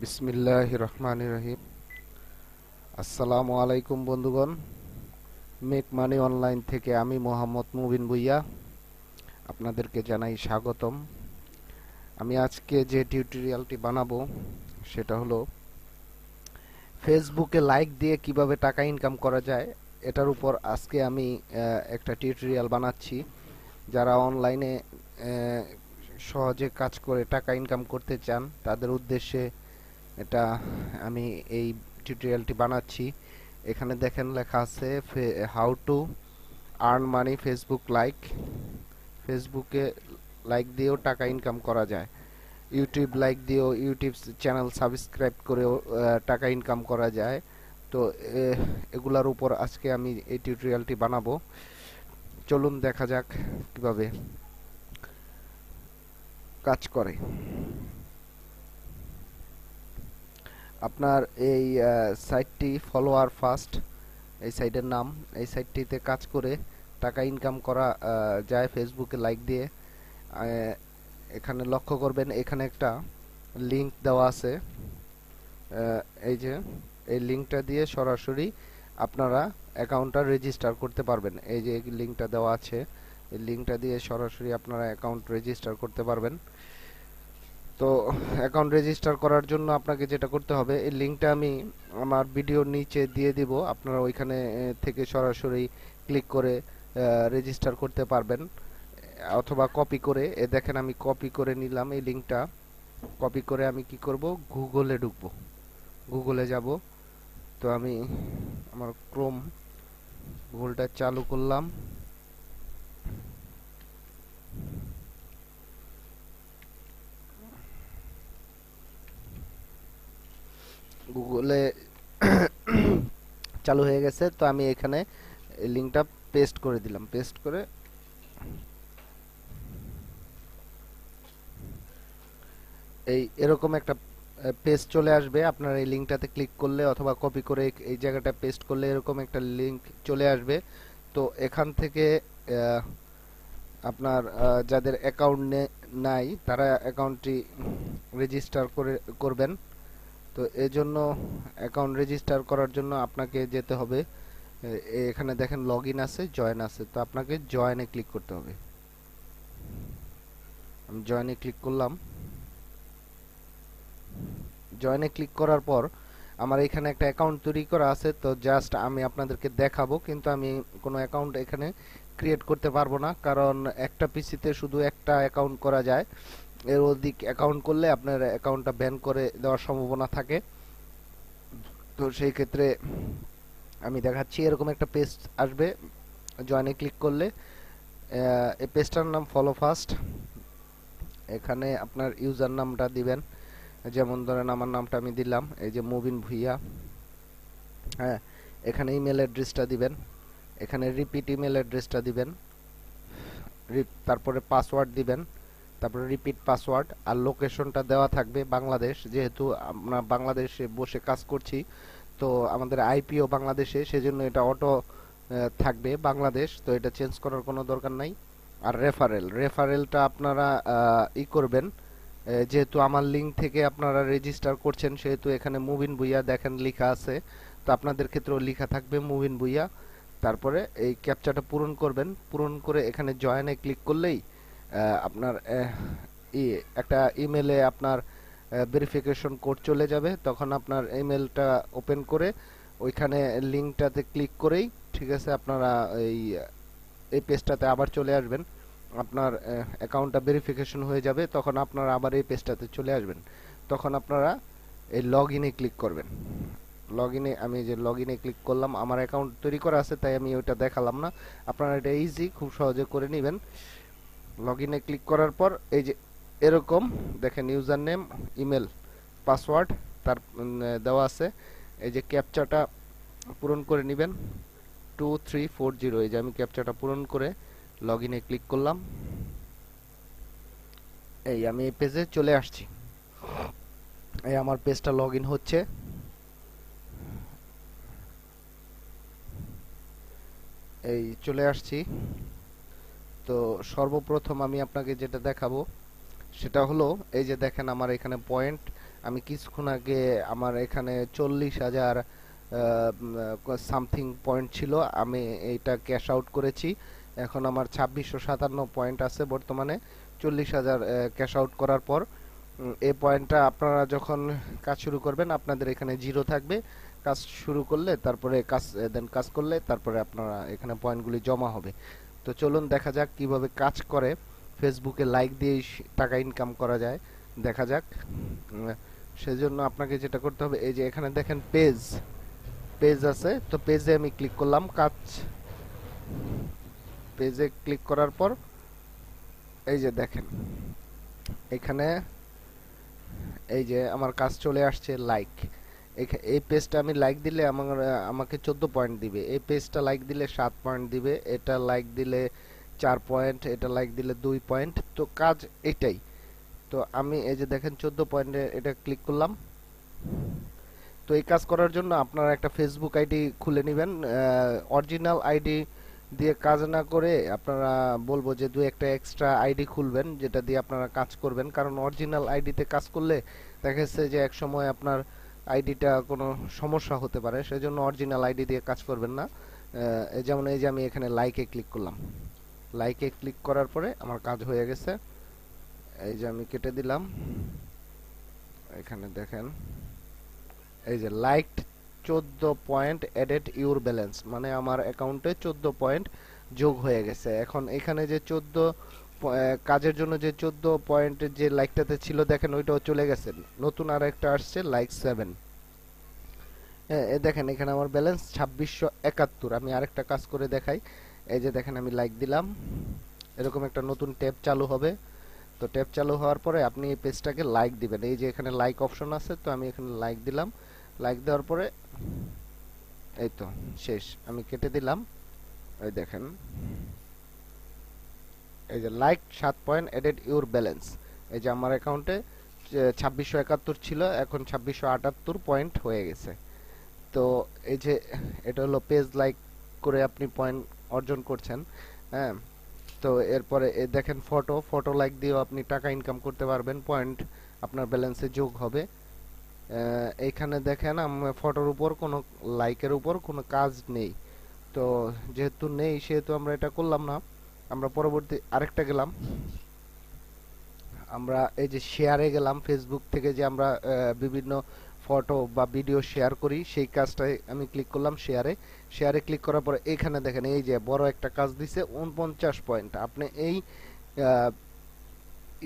বিসমিল্লাহির রহমানির রহিম। আসসালামু আলাইকুম বন্ধুগণ। মেক মানি অনলাইন থেকে আমি মোহাম্মদ মুবিন ভুইয়া আপনাদেরকে জানাই স্বাগতম। আমি আজকে যে টিউটোরিয়ালটি বানাবো সেটা হলো ফেসবুকে লাইক দিয়ে কিভাবে টাকা ইনকাম করা যায়। এটার উপর আজকে আমি একটা টিউটোরিয়াল বানাচ্ছি। যারা অনলাইনে সহজে কাজ করে টাকা ইনকাম করতে চান তাদের উদ্দেশ্যে এটা আমি এই টিউটোরিয়ালটি বানাচ্ছি। এখানে দেখেন লেখা আছে how to earn money Facebook like. ফেসবুকে লাইক দিয়েও টাকা ইনকাম করা যায়। ইউটিউব লাইক দিয়েও, ইউটিউব চ্যানেল সাবস্ক্রাইব করেও টাকা ইনকাম করা যায়। তো এগুলার উপর আজকে আমি এই টিউটোরিয়ালটি বানাবো। চলুন দেখা যাক কিভাবে কাজ করে। আপনার এই সাইটটি ফলোয়ার ফার্স্ট, এই সাইটের নাম। এই সাইটটিতে কাজ করে টাকা ইনকাম করা যায় ফেসবুকে লাইক দিয়ে। এখানে লক্ষ্য করবেন, এখানে একটা লিংক দেওয়া আছে। এই যে এই লিংকটা দিয়ে সরাসরি আপনারা অ্যাকাউন্টটা রেজিস্টার করতে পারবেন। এই যে লিংকটা দেওয়া আছে, এই লিংকটা দিয়ে সরাসরি আপনারা অ্যাকাউন্ট রেজিস্টার করতে পারবেন। তো অ্যাকাউন্ট রেজিস্টার করার জন্য আপনাকে যেটা করতে হবে, এই লিংকটা আমি আমার ভিডিওর নিচে দিয়ে দিব। আপনারা ওইখানে থেকে সরাসরি ক্লিক করে রেজিস্টার করতে পারবেন, অথবা কপি করে। দেখেন আমি কপি করে নিলাম এই লিংকটা। কপি করে আমি কি করব, গুগলে ঢুকবো, গুগলে যাব। তো আমি আমার গুগলটা চালু করলাম। গুগলে চালু হয়ে গেছে। তো আমি এখানে এই লিংকটা পেস্ট করে দিলাম। পেস্ট করে এরকম একটা পেজ চলে আসবে। আপনার এই লিংকটাতে ক্লিক করলে অথবা কপি করে এই জায়গাটা পেস্ট করলে এরকম একটা লিংক চলে আসবে। তো এখান থেকে আপনার যাদের অ্যাকাউন্ট নাই তারা অ্যাকাউন্টটি রেজিস্টার করবেন। তো এজন্য অ্যাকাউন্ট রেজিস্টার করার জন্য আপনাকে যেতে হবে, এখানে দেখেন লগ ইন আছে, জয়েন আছে। তো আপনাকে জয়েনে ক্লিক করতে হবে। আমি জয়েনে ক্লিক করলাম। জয়েনে ক্লিক করার পর আমার এখানে একটা অ্যাকাউন্ট তৈরি করা আছে। তো জাস্ট আমি আপনাদেরকে দেখাবো, কিন্তু আমি কোনো অ্যাকাউন্ট এখানে ক্রিয়েট করতে পারবো না, কারণ একটা পিসিতে শুধু একটা অ্যাকাউন্ট করা যায়। এর অধিক অ্যাকাউন্ট করলে আপনার অ্যাকাউন্টটা ব্যান করে দেওয়ার সম্ভাবনা থাকে। তো সেই ক্ষেত্রে আমি দেখাচ্ছি, এরকম একটা পেজ আসবে। জয়েনে ক্লিক করলে এই পেজটার নাম ফলো ফার্স্ট। এখানে আপনার ইউজার নামটা দিবেন, যেমন ধরেন আমার নামটা আমি দিলাম, এই যে মুবিন ভুইয়া। হ্যাঁ, এখানে ইমেল অ্যাড্রেসটা দিবেন, এখানে রিপিট ইমেল অ্যাড্রেসটা দিবেন, তারপরে পাসওয়ার্ড দিবেন, তারপরে রিপিট পাসওয়ার্ড। আর লোকেশনটা দেওয়া থাকবে বাংলাদেশ, যেহেতু আমরা বাংলাদেশে বসে কাজ করছি। তো আমাদের আইপিও বাংলাদেশে, সেজন্য এটা অটো থাকবে বাংলাদেশ। তো এটা চেঞ্জ করার কোনো দরকার নাই। আর রেফারেলটা আপনারা করবেন, যেহেতু আমার লিংক থেকে আপনারা রেজিস্টার করছেন, সেহেতু এখানে মুবিন ভুইয়া দেখেন লেখা আছে। তো আপনাদের ক্ষেত্রেও লেখা থাকবে মুবিন ভুইয়া। তারপরে এই ক্যাপচাটা পূরণ করবেন। পূরণ করে এখানে জয়েনে ক্লিক করলেই আপনার একটা ইমেলে আপনার ভেরিফিকেশন কোড চলে যাবে। তখন আপনার ইমেলটা ওপেন করে ওইখানে লিংকটাতে ক্লিক করেই, ঠিক আছে, আপনারা এই পেজটাতে আবার চলে আসবেন। আপনার অ্যাকাউন্টটা ভেরিফিকেশন হয়ে যাবে, তখন আপনারা আবার এই পেজটাতে চলে আসবেন। তখন আপনারা এই লগ ইনে ক্লিক করবেন। লগ ইনে, আমি যে লগ ইনে ক্লিক করলাম, আমার অ্যাকাউন্ট তৈরি করা আছে তাই আমি ওইটা দেখালাম না। আপনারা এটা ইজি, খুব সহজে করে নেবেন। লগ ইনে ক্লিক করার পর এই যে এরকম দেখেন ইউজার নেম, ইমেল, পাসওয়ার্ড তার দেওয়া আছে। এই যে ক্যাপচাটা পূরণ করে নেবেন 2340। এই যে আমি ক্যাপচাটা পূরণ করে লগ ইনে ক্লিক করলাম। এই আমি এই পেজে চলে আসছি। এই আমার পেজটা লগ ইন হচ্ছে। এই চলে আসছি। তো সর্বপ্রথম আমি আপনাকে যেটা দেখাবো সেটা হলো, এই যে দেখেন আমার এখানে পয়েন্ট আমি কিছুক্ষণ আগে আমার এখানে 40,000 সামথিং পয়েন্ট ছিল, আমি এইটা ক্যাশ আউট করেছি। এখন আমার 2657 পয়েন্ট আছে বর্তমানে। 40,000 ক্যাশ আউট করার পর এই পয়েন্টটা আপনারা যখন কাজ শুরু করবেন আপনাদের এখানে জিরো থাকবে। কাজ শুরু করলে তারপরে কাজ করলে তারপরে আপনারা এখানে পয়েন্টগুলি জমা হবে। তো চলুন দেখা যাক কিভাবে কাজ করে, ফেসবুকে লাইক দিয়ে টাকা ইনকাম করা যায়, দেখা যাক। সেজন্য আপনাকে যেটা করতে হবে, এই যে এখানে দেখেন পেজ পেজ আছে, তো পেজে আমি ক্লিক করলাম। পেজে ক্লিক করার পর এই যে দেখেন এখানে এই যে আমার কাজ চলে আসছে লাইক। এই পেজটা আমি লাইক দিলে আমাকে 14 পয়েন্ট দিবে, এই পেজটা লাইক দিলে 7 পয়েন্ট দিবে, এটা লাইক দিলে 4 পয়েন্ট, এটা লাইক দিলে 2 পয়েন্ট। তো কাজ এটাই। তো আমি এই যে দেখেন 14 পয়েন্টে এটা ক্লিক করলাম। তো এই কাজ করার জন্য আপনারা একটা ফেসবুক আইডি খুলে নেবেন। অরিজিনাল আইডি দিয়ে কাজ না করে আপনারা বলবো যে দুই একটা এক্সট্রা আইডি খুলবেন, যেটা দিয়ে আপনারা কাজ করবেন। কারণ অরিজিনাল আইডিতে কাজ করলে দেখা যাচ্ছে যে এক সময় আপনার আইডিটা কোনো সমস্যা হতে পারে, সেজন্য অরিজিনাল আইডি দিয়ে কাজ করবেন না। যেমন এই যে আমি এখানে লাইকে ক্লিক করলাম, লাইকে ক্লিক করার পরে আমার কাজ হয়ে গেছে। এই যে আমি কেটে দিলাম, এখানে দেখেন এই যে liked 14 point added your balance, মানে আমার অ্যাকাউন্টে 14 পয়েন্ট যোগ হয়ে গেছে। এখন এখানে যে 14 কাজের জন্য যে 14 পয়েন্টের যে লাইকটাতে ছিল দেখেন ওইটাও চলে গেছে, নতুন আর একটা আসছে লাইক 7। দেখেন এখানে আমার ব্যালেন্স 2671। আমি আরেকটা কাজ করে দেখাই। এই যে দেখেন আমি লাইক দিলাম, এরকম একটা নতুন ট্যাব চালু হবে। তো ট্যাব চালু হওয়ার পরে আপনি এই পেজটাকে লাইক দিবেন। এই যে এখানে লাইক অপশন আছে, তো আমি এখানে লাইক দিলাম। লাইক দেওয়ার পরে এই তো শেষ, আমি কেটে দিলাম। এই দেখেন এই যে like 7 point added your balance. এই যে আমার অ্যাকাউন্টে 2671 ছিল, এখন 2678 পয়েন্ট হয়ে গেছে। তো এই যে এটা হলো পেজ লাইক করে আপনি পয়েন্ট অর্জন করছেন। হ্যাঁ, তো এরপরে দেখেন ফটো লাইক দিয়েও আপনি টাকা ইনকাম করতে পারবেন, পয়েন্ট আপনার ব্যালেন্সে যোগ হবে। এইখানে দেখেন ফটোর উপর কোনো লাইকের উপর কোনো কাজ নেই, তো যেহেতু নেই সেহেতু আমরা এটা করলাম না। আমরা পরবর্তী আরেকটা গেলাম, আমরা এই যে শেয়ারে গেলাম। ফেসবুক থেকে যে আমরা বিভিন্ন ফটো বা ভিডিও শেয়ার করি সেই কাজটাই আমি ক্লিক করলাম শেয়ারে ক্লিক করার পরে এখানে দেখেন এই যে বড় একটা কাজ দিছে 49 পয়েন্ট। আপনি এই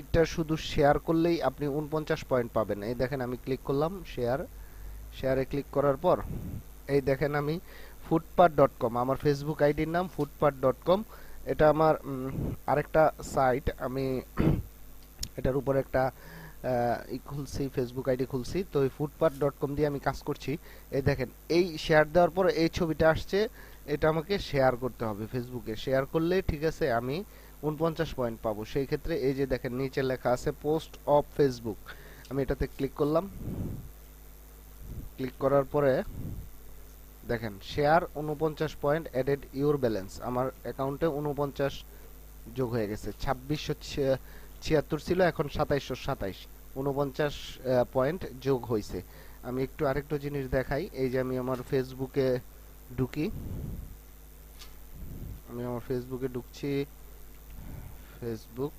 এটা শুধু শেয়ার করলেই আপনি 49 পয়েন্ট পাবেন। এই দেখেন আমি ক্লিক করলাম শেয়ারে ক্লিক করার পর এই দেখেন আমি footpath.com, আমার ফেসবুক আইডির নাম footpath.com। এটা আমার আরেকটা সাইট, আমি এটার উপর একটা খুলছি, ফেসবুক আইডি খুলছি। তো এই footpath.com দিয়ে আমি কাজ করছি। এই দেখেন এই শেয়ার দেওয়ার পরে এই ছবিটা আসছে, এটা আমাকে শেয়ার করতে হবে ফেসবুকে। শেয়ার করলে ঠিক আছে আমি 49 পয়েন্ট পাবো। সেই ক্ষেত্রে এই যে দেখেন নিচে লেখা আছে পোস্ট অফ ফেসবুক, আমি এটাতে ক্লিক করলাম। ক্লিক করার পরে দেখেন share 49 point added your balance, আমার অ্যাকাউন্টে 49 যোগ হয়ে গেছে। 2676 ছিল, এখন 2727, 49 পয়েন্ট যোগ হয়েছে। আমি একটু আরেকটা জিনিস দেখাই। এই যে আমি আমার ফেসবুকে ঢুকি, আমি আমার ফেসবুকে ঢুকছি। ফেসবুক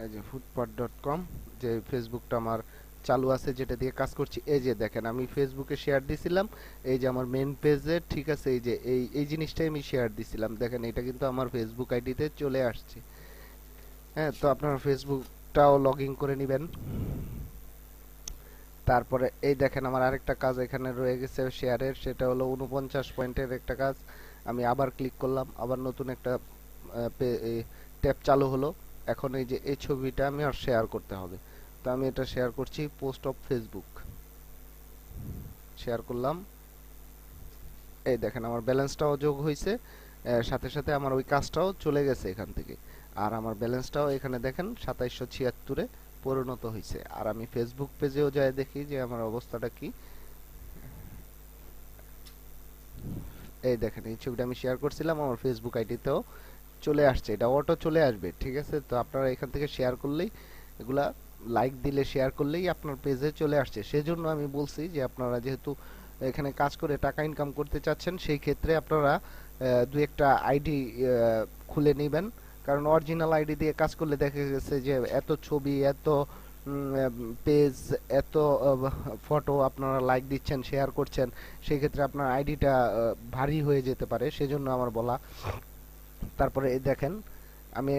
এই যে footpath.com, যে ফেসবুকটা আমার চালু আছে যেটা দিয়ে কাজ করছি। এই যে দেখেন আমি ফেসবুকে শেয়ার দিছিলাম, এই যে আমার মেন পেজে, ঠিক আছে, এই যে এই জিনিসটাই আমি শেয়ার দিছিলাম। দেখেন এটা কিন্তু আমার ফেসবুক আইডিতে চলে আসছে। হ্যাঁ, তো আপনারা ফেসবুকটাও লগ ইন করে নেবেন। তারপরে এই দেখেন আমার আরেকটা কাজ এখানে রয়ে গেছে শেয়ারের, সেটা হলো 49 পয়েন্টের একটা কাজ। আমি আবার ক্লিক করলাম, আবার নতুন একটা ট্যাব চালু হলো। এখন এই যে এই ছবিটা আমি আর শেয়ার করতে হবে, তো আমি এটা শেয়ার করছি পোস্ট অফ ফেসবুক। শেয়ার করলাম, এই দেখেন আমার ব্যালেন্সটাও যোগ হয়েছে, সাথে সাথে আমার ওই কাজটাও চলে গেছে এখান থেকে। আর আমার ব্যালেন্সটাও এখানে দেখেন 2776-এ পরিণত হয়েছে। আর আমি ফেসবুক পেজেও যাই দেখি যে আমার অবস্থাটা কি। এই দেখেন এই ছবিটা আমি শেয়ার করছিলাম, আমার ফেসবুক আইডিতেও চলে আসছে, এটা অটো চলে আসবে। ঠিক আছে, তো আপনারা এখান থেকে শেয়ার করলেই এগুলা, লাইক দিলে শেয়ার করলেই আপনার পেজে চলে আসছে। সেজন্য আমি বলছি যে আপনারা যেহেতু এখানে কাজ করে টাকা ইনকাম করতে চাচ্ছেন, সেই ক্ষেত্রে আপনারা দুই একটা আইডি খুলে নেবেন। কারণ অরিজিনাল আইডি দিয়ে কাজ করলে দেখা গেছে যে এত ছবি, এত পেজ, এত ফটো আপনারা লাইক দিচ্ছেন, শেয়ার করছেন, সেই ক্ষেত্রে আপনার আইডিটা ভারী হয়ে যেতে পারে, সেজন্য আমার বলা। তারপরে এই দেখেন, আমি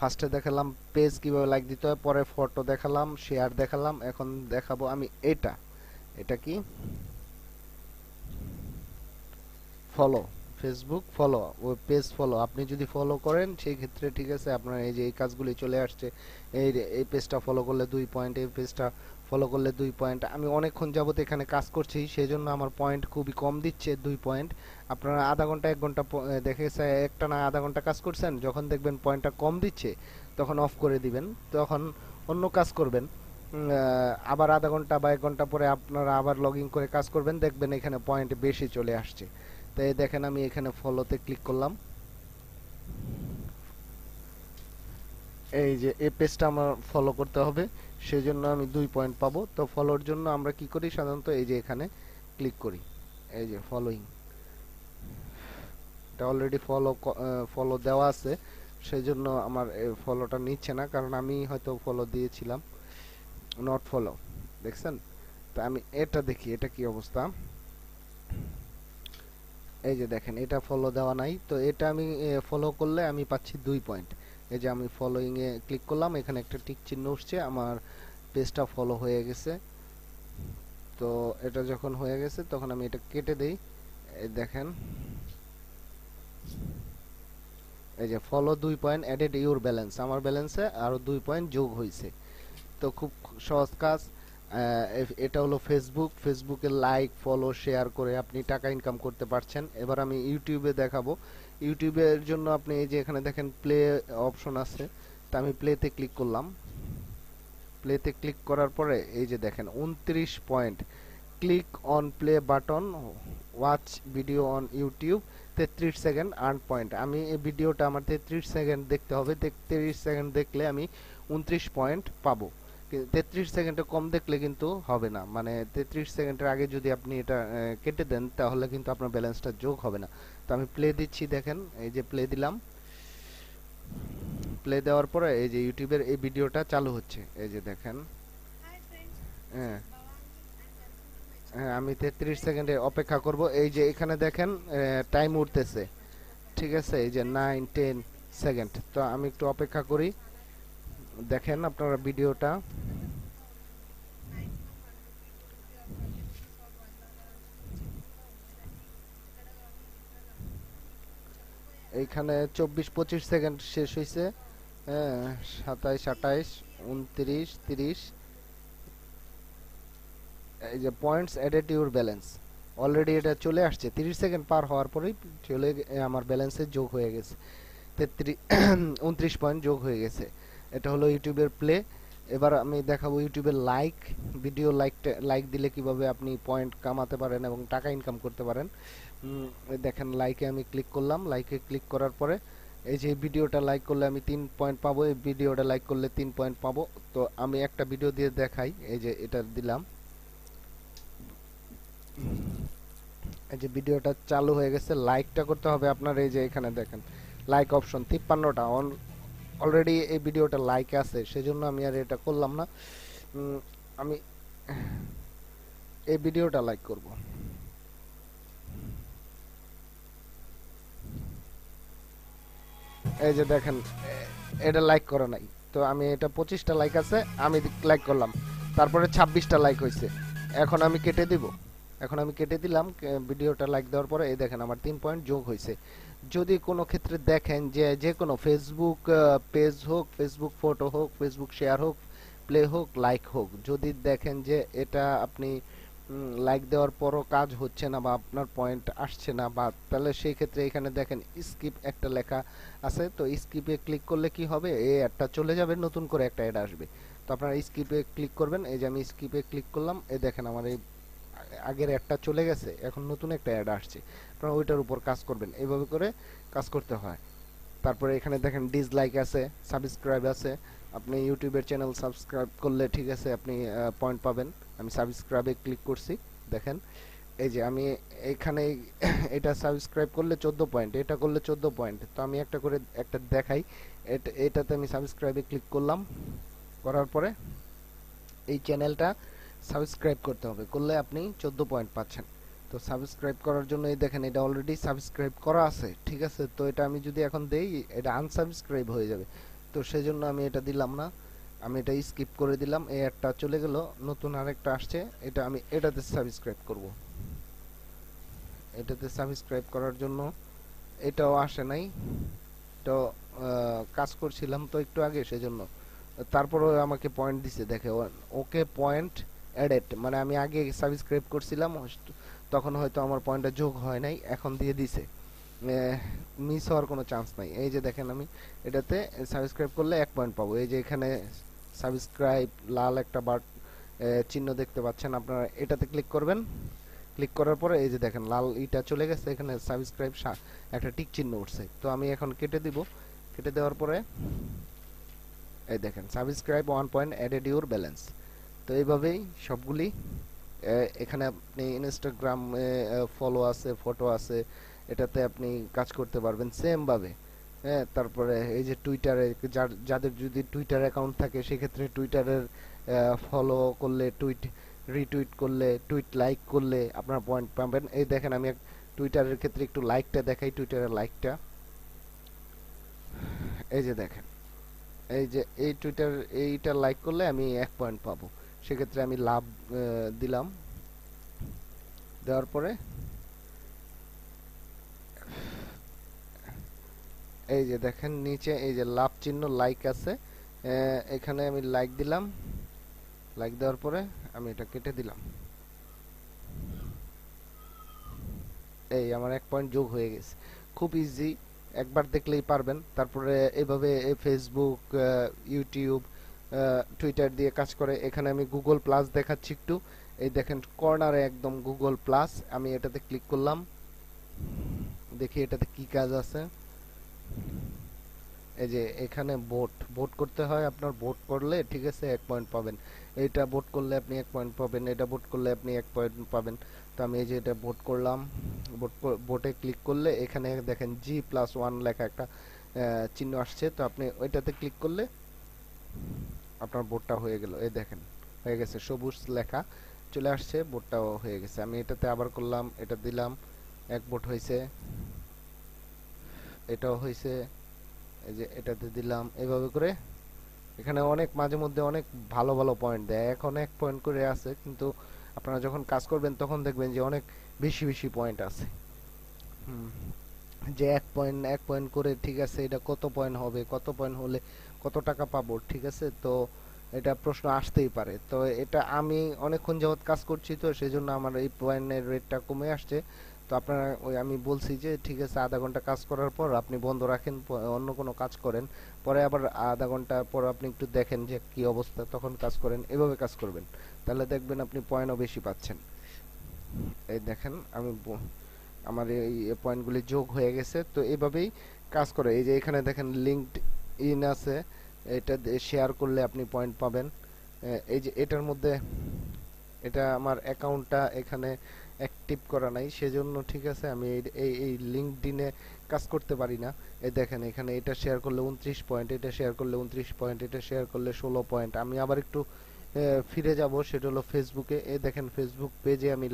ফার্স্টে দেখালাম পেজ কিভাবে লাইক দিতে হয়, পরে ফটো দেখালাম, শেয়ার দেখালাম, এখন দেখাবো আমি এটা। এটা কি? ফলো, ফেসবুক ফলো, ওই পেজ ফলো। আপনি যদি ফলো করেন সেই ক্ষেত্রে ঠিক আছে, আপনার এই যে এই কাজগুলি চলে আসছে। এই পেজটা ফলো করলে 2 পয়েন্ট, এই পেজটা ফলো করলে 2 পয়েন্ট। আমি অনেকক্ষণ যাবত এখানে কাজ করছি, সেই জন্য আমার পয়েন্ট খুবই কম দিচ্ছে, 2 পয়েন্ট। আপনারা আধা ঘন্টা 1 ঘন্টা দেখে গেছে একটা না আধা ঘন্টা কাজ করছেন, যখন দেখবেন পয়েন্টটা কম দিচ্ছে তখন অফ করে দিবেন, তখন অন্য কাজ করবেন। আবার আধা ঘন্টা বা 1 ঘন্টা পরে আপনারা আবার লগ ইন করে কাজ করবেন, দেখবেন এখানে পয়েন্ট বেশি চলে আসছে। তো এই দেখেন, আমি এখানে ফলোতে ক্লিক করলাম। এই যে এই পেজটা আমার ফলো করতে হবে, সেজন্য আমি 2 পয়েন্ট পাবো। তো ফলোর জন্য আমরা কি করি সাধারণত, এই যে এখানে ক্লিক করি, এই যে ফলোইং, এটা অলরেডি ফলো দেওয়া আছে, সেজন্য আমার ফলোটা নিচ্ছে না, কারণ আমি হয়তো ফলো দিয়েছিলাম। নট ফলো, দেখছেন? তো আমি এটা দেখি, এটা কি অবস্থা। এই যে দেখেন, এটা ফলো দেওয়া নাই, তো এটা আমি ফলো করলে আমি পাচ্ছি 2 পয়েন্ট। এই যে আমি ফলোইং এ ক্লিক করলাম, এখানে একটা টিক চিহ্ন উঠছে, আমার পেজটা ফলো হয়ে গেছে। তো এটা যখন হয়ে গেছে তখন আমি এটা কেটে দেই। এই দেখেন, এই যে follow 2 point added your balance, আমার ব্যালেন্সে আরো 2 পয়েন্ট যোগ হয়েছে। তো খুব সহজ কাজ। এটা হলো ফেসবুক, ফেসবুকে লাইক ফলো শেয়ার করে আপনি টাকা ইনকাম করতে পারছেন। এবার আমি ইউটিউবে দেখাবো। ইউটিউবের জন্য আপনি এই যে এখানে দেখেন প্লে অপশন আছে, তা আমি প্লেতে ক্লিক করলাম। প্লেতে ক্লিক করার পরে এই যে দেখেন 29 point, click on play button, watch video on YouTube, 33 second earn point. আমি এই ভিডিওটা আমার 33 সেকেন্ড দেখতে হবে, 33 সেকেন্ড দেখলে আমি 29 পয়েন্ট পাবো। 33 সেকেন্ডে কম দেখলে কিন্তু হবে না, মানে 33 সেকেন্ডের আগে যদি আপনি এটা কেটে দেন তাহলে কিন্তু আপনার ব্যালেন্সটা যোগ হবে না। তো আমি প্লে দিচ্ছি, দেখেন এই যে প্লে দিলাম। প্লে দেওয়ার পরে এই যে ইউটিউবের এই ভিডিওটা চালু হচ্ছে, এই যে দেখেন। হ্যাঁ, হ্যাঁ, আমি 33 সেকেন্ডে অপেক্ষা করব। এই যে এখানে দেখেন টাইম উঠতেছে, ঠিক আছে, এই যে 9 10 সেকেন্ড। তো আমি একটু অপেক্ষা করি, দেখেন আপনারা ভিডিওটা। এইখানে 24 25 সেকেন্ড শেষ হয়েছে। হ্যাঁ, 27 28 29 30। এই যে points added your balance, already এটা চলে আসছে, 30 সেকেন্ড পার হওয়ার পরেই আমার ব্যালেন্সে যোগ হয়ে গেছে। 33 29 পয়েন্ট যোগ হয়ে গেছে। এটা হলো ইউটিউবের প্লে। এবার আমি দেখাবো ইউটিউবের লাইক। ভিডিও লাইক দিলে কিভাবে আপনি পয়েন্ট কামাতে পারেন এবং টাকা ইনকাম করতে পারেন। এই দেখেন, লাইকে আমি ক্লিক করলাম। লাইকে ক্লিক করার পরে এই যে ভিডিওটা লাইক করলে আমি 3 পয়েন্ট পাবো, এই ভিডিওটা লাইক করলে 3 পয়েন্ট পাবো। তো আমি একটা ভিডিও দিয়ে দেখাই, এই যে এটা দিলাম। এই যে ভিডিওটা চালু হয়ে গেছে, লাইকটা করতে হবে আপনার। এই যে এখানে দেখেন লাইক অপশন 53টা অলরেডি এই ভিডিওটা লাইক আছে, সেজন্য আমি আর এটা করলাম না। আমি এই ভিডিওটা লাইক করব। এই যে দেখেন, এটা লাইক করা নাই, তো আমি এটা 25টা লাইক আছে, আমি লাইক করলাম, তারপরে 26টা লাইক হয়েছে। এখন আমি কেটে দিব। এখন আমি কেটে দিলাম ভিডিওটা লাইক দেওয়ার পরে। এই দেখেন আমার 3 পয়েন্ট যোগ হয়েছে। যদি কোনো ক্ষেত্রে দেখেন যে যে কোনো ফেসবুক পেজ হোক, ফেসবুক ফটো হোক, ফেসবুক শেয়ার হোক, প্লে হোক, লাইক হোক, যদি দেখেন যে এটা আপনি লাইক দেওয়ার পরও কাজ হচ্ছে না বা আপনার পয়েন্ট আসছে না, বা তাহলে সেই ক্ষেত্রে এখানে দেখেন স্কিপ একটা লেখা আছে, তো স্কিপে ক্লিক করলে কি হবে, এই অ্যাডটা চলে যাবে, নতুন করে একটা অ্যাড আসবে। তো আপনারা স্কিপে ক্লিক করবেন। এই যে আমি স্কিপে ক্লিক করলাম, এই দেখেন আমার এই আগের অ্যাডটা চলে গেছে, এখন নতুন একটা অ্যাড আসছে। আপনারা ওইটার উপর কাজ করবেন, এইভাবে করে কাজ করতে হয়। তারপরে এখানে দেখেন ডিসলাইক আছে, সাবস্ক্রাইব আছে। আপনি ইউটিউবের চ্যানেল সাবস্ক্রাইব করলে ঠিক আছে আপনি পয়েন্ট পাবেন। আমি সাবস্ক্রাইবে ক্লিক করছি, দেখেন এই যে আমি এখানে এটা সাবস্ক্রাইব করলে 14 পয়েন্ট, এটা করলে 14 পয়েন্ট। তো আমি একটা করে একটা দেখাই। এটাতে আমি সাবস্ক্রাইবে ক্লিক করলাম, করার পরে এই চ্যানেলটা সাবস্ক্রাইব করতে হবে, করলে আপনি 14 পয়েন্ট পাচ্ছেন। তো সাবস্ক্রাইব করার জন্য এই দেখেন এটা অলরেডি সাবস্ক্রাইব করা আছে, ঠিক আছে। তো এটা আমি যদি এখন দেই এটা আনসাবস্ক্রাইব হয়ে যাবে, তো সেজন্য আমি এটা দিলাম না, আমি এটা স্কিপ করে দিলাম। এই একটা চলে গেল, নতুন আরেকটা আসছে, এটা আমি এটাতে সাবস্ক্রাইব করব। এটাতে সাবস্ক্রাইব করার জন্য এটাও আসে নাই, তো কাজ করছিলাম তো একটু আগে সেজন্য। তারপরে আমাকে পয়েন্ট দিছে, দেখে ওকে পয়েন্ট অ্যাডেড, মানে আমি আগে সাবস্ক্রাইব করছিলাম তখন হয়তো আমার পয়েন্টটা যোগ হয় নাই, এখন দিয়ে দিছে, মিস হওয়ার কোনো চান্স নাই। এই যে দেখেন আমি এটাতে সাবস্ক্রাইব করলে 1 পয়েন্ট পাবো। এই যে এখানে সাবস্ক্রাইব লাল একটা বার চিহ্ন দেখতে পাচ্ছেন, আপনারা এটাতে ক্লিক করবেন। ক্লিক করার পরে এই যে দেখেন লাল ইটা চলে গেছে, এখানে সাবস্ক্রাইব একটা টিক চিহ্ন উঠছে। তো আমি এখন কেটে দিব, কেটে দেওয়ার পরে এই দেখেন subscribe 1 point added your balance. তো এইভাবেই সবগুলি এখানে আপনি ইনস্টাগ্রাম ফলো আছে, ফটো আছে, এটাতে আপনি কাজ করতে পারবেন সেম ভাবে। হ্যাঁ, তারপরে এই যে টুইটারে যাদের যদি টুইটার অ্যাকাউন্ট থাকে সেক্ষেত্রে টুইটারের ফলো করলে, রিটুইট করলে, টুইট লাইক করলে আপনার পয়েন্ট পাবেন। এই দেখেন আমি টুইটারের ক্ষেত্রে একটু লাইকটা দেখাই, টুইটারের লাইকটা এই যে দেখেন, এই যে এই টুইটার এইটা লাইক করলে আমি 1 পয়েন্ট পাবো। সেক্ষেত্রে আমি লাভ দিলাম, দেওয়ার পরে এই যে দেখেন নিচে এই যে লাভ চিহ্ন লাইক আছে, এখানে আমি লাইক দিলাম। লাইক দেওয়ার পরে আমি এটা কেটে দিলাম, এই আমার 1 পয়েন্ট যোগ হয়ে গেছে। খুব ইজি, একবার দেখলেই পারবেন। তারপরে এভাবে ফেসবুক, ইউটিউব, টুইটার দিয়ে কাজ করে। এখানে আমি গুগল প্লাস দেখাচ্ছি একটু, এই দেখেন কর্নারে একদম গুগল প্লাস, আমি এটাতে ক্লিক করলাম, দেখি এটাতে কি কাজ আছে। এই যে এখানে ভোট করতে হয়, আপনার ভোট করলে ঠিক আছে 1 পয়েন্ট পাবেন। এটা ভোট করলে আপনি 1 পয়েন্ট পাবেন, এটা ভোট করলে আপনি 1 পয়েন্ট পাবেন। তো আমি এই যে এটা ভোট করলাম, ভোটে ক্লিক করলে এখানে দেখেন G+1 লেখা একটা চিহ্ন আসছে। তো আপনি ওইটাতে ক্লিক করলে আপনার ভোটটা হয়ে গেল, এই দেখেন হয়ে গেছে, সবুজ লেখা চলে আসছে, ভোটটাও হয়ে গেছে। আমি এটাতে আবার করলাম, এটা দিলাম, 1 ভোট হয়েছে, এটাও হয়েছে, এই যে এটাতে দিলাম। এভাবে করে এখানে অনেক মাঝে মধ্যে অনেক ভালো ভালো পয়েন্ট দেয়, এখন 1 পয়েন্ট করে আছে, কিন্তু আপনারা যখন কাজ করবেন তখন দেখবেন যে অনেক বেশি বেশি পয়েন্ট আছে। যে 1 পয়েন্ট করে ঠিক আছে এটা কত পয়েন্ট হবে, কত পয়েন্ট হলে কত টাকা পাবো, ঠিক আছে। তো এটা প্রশ্ন আসতেই পারে। তো এটা আমি অনেকক্ষণ যাবত কাজ করছি, তো সেজন্য আমার এই পয়েন্টের রেটটা কমে আসছে। তো আপনারা ওই আমি বলছি যে ঠিক আছে আধা ঘন্টা কাজ করার পর আপনি বন্ধ রাখেন, অন্য কোনো কাজ করেন, পরে আবার আধা ঘন্টা পর আপনি একটু দেখেন যে কি অবস্থা, তখন কাজ করেন, এভাবে কাজ করবেন, তাহলে দেখবেন আপনি পয়েন্টও বেশি পাচ্ছেন। এই দেখেন আমি আমার এই পয়েন্টগুলি যোগ হয়ে গেছে। তো এইভাবেই কাজ করে। এই যে এখানে দেখেন লিঙ্কড ইন আছে, এটা শেয়ার করলে আপনি পয়েন্ট পাবেন। এই যে এটার মধ্যে এটা আমার অ্যাকাউন্টটা এখানে অ্যাক্টিভ করা নাই, সেজন্য ঠিক আছে আমি এই লিঙ্কডইনে কাজ করতে পারি না। এই দেখেন এখানে এটা শেয়ার করলে 29 পয়েন্ট, এটা শেয়ার করলে 29 পয়েন্ট, এটা শেয়ার করলে 16 পয়েন্ট। আমি আবার একটু ফিরে যাব, সেটা হলো ফেসবুকে। এই দেখেন ফেসবুক পেজে আমি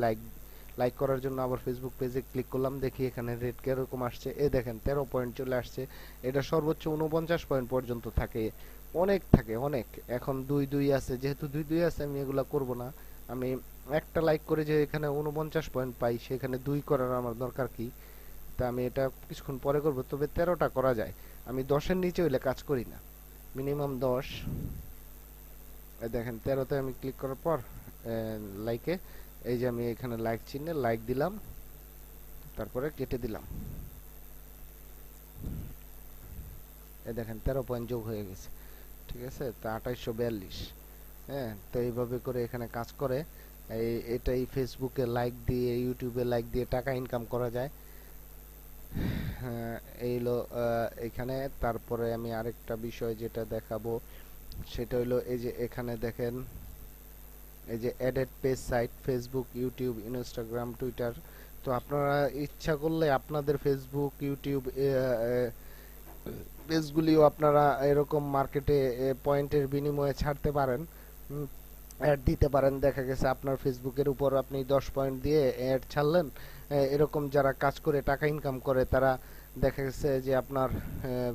লাইক করার জন্য আবার ফেসবুক পেজে ক্লিক করলাম, দেখি এখানে রেট কিরকম আসছে। এই দেখেন 13 পয়েন্ট চলে আসছে, এটা সর্বোচ্চ 49 পয়েন্ট পর্যন্ত থাকে, অনেক থাকে অনেক। এখন 2 2 আছে, যেহেতু 2 2 আছে আমি এগুলা করব না। আমি একটা লাইক করে যে এখানে 49 পয়েন্ট পাই, সেখানে 2 করার আমার দরকার কি? তা আমি এটা কিছুক্ষণ পরে করব, তবে 13টা করা যায়। আমি 10-এর নিচে হইলে কাজ করি না, মিনিমাম 10। এই দেখেন 13তে আমি ক্লিক করার পর লাইকে এই যে আমি এখানে লাইক চিহ্নে লাইক দিলাম, তারপরে কেটে দিলাম। এই দেখেন 13 পয়েন্ট যোগ হয়ে গেছে, ঠিক আছে। তো 2842। হ্যাঁ, তো এইভাবে করে এখানে কাজ করে। এটাই ফেসবুকে লাইক দিয়ে, ইউটিউবে লাইক দিয়ে টাকা ইনকাম করা যায়। হ্যাঁ, এই হলো এখানে। তারপরে আমি আরেকটা বিষয় যেটা দেখাবো সেটা হলো এই যে এখানে দেখেন এই যে added page site Facebook, YouTube, Instagram, Twitter. তো আপনারা ইচ্ছা করলে আপনাদের ফেসবুক, ইউটিউব পেজগুলিও আপনারা এরকম মার্কেটে পয়েন্টের বিনিময়ে ছাড়তে পারেন, অ্যাড দিতে পারেন। দেখা গেছে আপনার ফেসবুকের উপর আপনি 10 পয়েন্ট দিয়ে অ্যাড ছাড়লেন, এরকম যারা কাজ করে টাকা ইনকাম করে তারা দেখা গেছে যে আপনার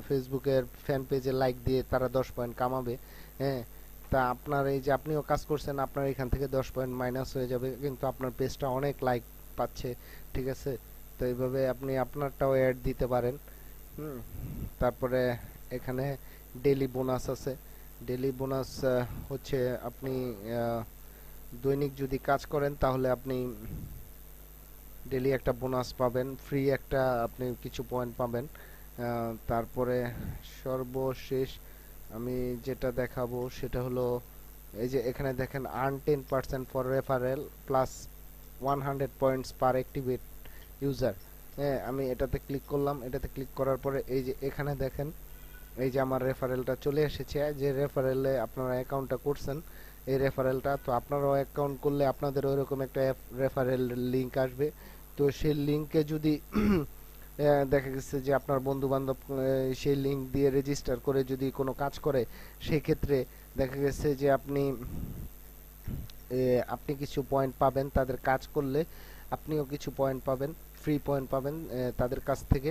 ফেসবুকের ফ্যান পেজে লাইক দিয়ে তারা 10 পয়েন্ট কামাবে। হ্যাঁ, তা আপনার এই যে আপনিও কাজ করছেন, আপনার এখান থেকে 10 পয়েন্ট মাইনাস হয়ে যাবে, কিন্তু আপনার পেজটা অনেক লাইক পাচ্ছে। ঠিক আছে, তো এইভাবে আপনি আপনারটাও অ্যাড দিতে পারেন। হুম, তারপরে এখানে ডেইলি বোনাস আছে। ডেইলি বোনাস হচ্ছে আপনি দৈনিক যদি কাজ করেন তাহলে আপনি ডেইলি একটা বোনাস পাবেন, ফ্রি একটা আপনি কিছু পয়েন্ট পাবেন। তারপরে সর্বশেষ আমি যেটা দেখাবো সেটা হলো এই যে এখানে দেখেন earn 10% for referral plus 100 points per activate user. হ্যাঁ, আমি এটাতে ক্লিক করলাম। এটাতে ক্লিক করার পরে এই যে এখানে দেখেন এই যে আমার রেফারেলটা চলে এসেছে, যে রেফারেলে আপনারা অ্যাকাউন্টটা করছেন এই রেফারেলটা। তো আপনারাও অ্যাকাউন্ট করলে আপনাদের ওইরকম একটা রেফারেল লিংক আসবে। তো সেই লিংকে যদি দেখা গেছে যে আপনার বন্ধু বান্ধব সেই লিংক দিয়ে রেজিস্টার করে যদি কোনো কাজ করে, সেই ক্ষেত্রে দেখা গেছে যে আপনি কিছু পয়েন্ট পাবেন তাদের কাজ করলে, আপনিও কিছু পয়েন্ট পাবেন, ফ্রি পয়েন্ট পাবেন তাদের কাছ থেকে।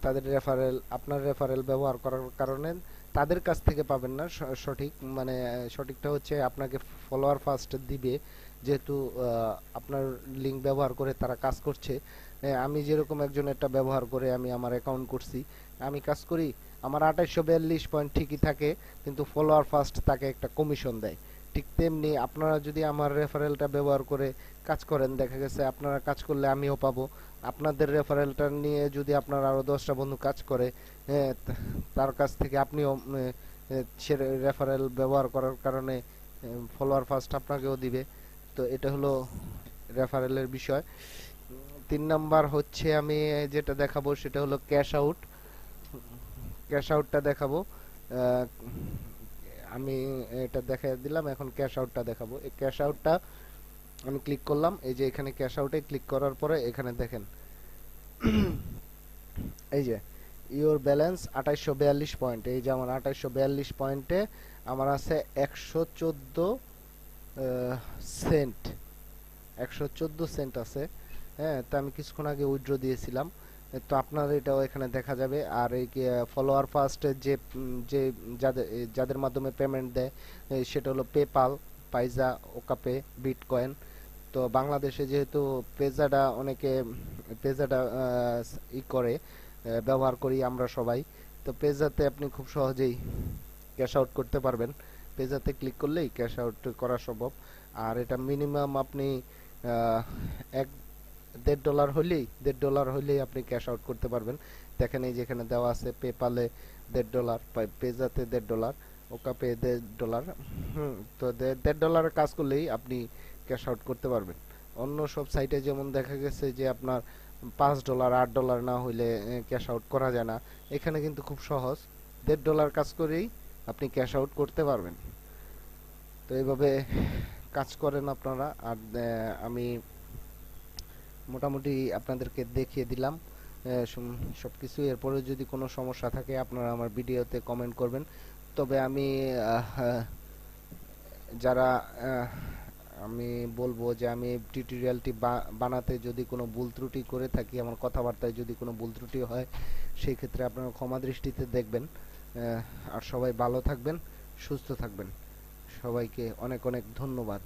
তাদের রেফারেল, আপনার রেফারেল ব্যবহার করার কারণে তাদের কাছ থেকে পাবেন না, সঠিক মানে সঠিকটা হচ্ছে আপনাকে ফলোয়ার ফার্স্ট দিবে, যেহেতু আপনার লিংক ব্যবহার করে তারা কাজ করছে। আমি যেরকম একজন এটা ব্যবহার করে আমি আমার অ্যাকাউন্ট করছি, আমি কাজ করি, আমার 2842 পয়েন্ট ঠিকই থাকে, কিন্তু ফলোয়ার ফার্স্ট তাকে একটা কমিশন দেয়। ঠিক তেমনি আপনারা যদি আমার রেফারেলটা ব্যবহার করে কাজ করেন, দেখা গেছে আপনারা কাজ করলে আমিও পাবো। আপনাদের রেফারেলটা নিয়ে যদি আপনার আরো 10টা বন্ধু কাজ করে, তার কাছ থেকে আপনিও সে রেফারেল ব্যবহার করার কারণে ফলোয়ার ফার্স্ট আপনাকেও দিবে। তো এটা হলো রেফারেলের বিষয়। 3 নাম্বার হচ্ছে আমি যেটা দেখাবো সেটা হলো ক্যাশ আউট। ক্যাশ আউটটা দেখাবো। আহ, আমি এটা দেখা দিলাম, এখন ক্যাশ আউটটা দেখাবো। এই ক্যাশ আউটটা আমি ক্লিক করলাম, এই যে এখানে ক্যাশ আউটে ক্লিক করার পরে এখানে দেখেন এই যে ইওর ব্যালেন্স 2842 পয়েন্ট। এই যে আমার 2842 পয়েন্টে আমার আছে 114 সেন্ট, 114 সেন্ট আছে। হ্যাঁ, তো আমি কিছুক্ষণ আগে উইথড্র দিয়েছিলাম। তো আপনার এটাও এখানে দেখা যাবে। আর এই ফলোয়ার ফার্স্ট যে যে যাদের যাদের মাধ্যমে পেমেন্ট দেয় সেটা হলো পেপাল, পাইজা, ওকাপে, বিটকয়েন। তো বাংলাদেশে যেহেতু পেজাটা অনেকে পেজাটা করে ব্যবহার করি আমরা সবাই, তো পেজাতে আপনি খুব সহজেই ক্যাশ আউট করতে পারবেন। পেজাতে ক্লিক করলেই ক্যাশ আউট করা সম্ভব। আর এটা মিনিমাম আপনি আহ, এক $1.5 হলেই $1.5 হলেই আপনি ক্যাশ আউট করতে পারবেন। দেখেন এই যেখানে দেওয়া আছে পেপালে $1.5, পেজাতে $1.5, ওকাপে $1.5। তো $1.5 কাজ করলেই আপনি ক্যাশ আউট করতে পারবেন। অন্য সব সাইটে যেমন দেখা গেছে যে আপনার $5, $8 না হইলে ক্যাশ আউট করা যায় না। এখানে কিন্তু খুব সহজ, $1.5 কাজ করেই আপনি ক্যাশ আউট করতে পারবেন। তো এইভাবে কাজ করেন আপনারা। আর আমি মোটামুটি আপনাদেরকে দেখিয়ে দিলাম সবকিছু। এরপরে যদি কোনো সমস্যা থাকে আপনারা আমার ভিডিওতে কমেন্ট করবেন। তবে আমি যারা আমি বলবো যে আমি টিউটোরিয়ালটি বানাতে যদি কোনো ভুল ত্রুটি করে থাকি, আমার কথাবার্তায় যদি কোনো ভুল ত্রুটি হয়, সেই ক্ষেত্রে আপনারা ক্ষমা দৃষ্টিতে দেখবেন। আর সবাই ভালো থাকবেন, সুস্থ থাকবেন। সবাইকে অনেক অনেক ধন্যবাদ।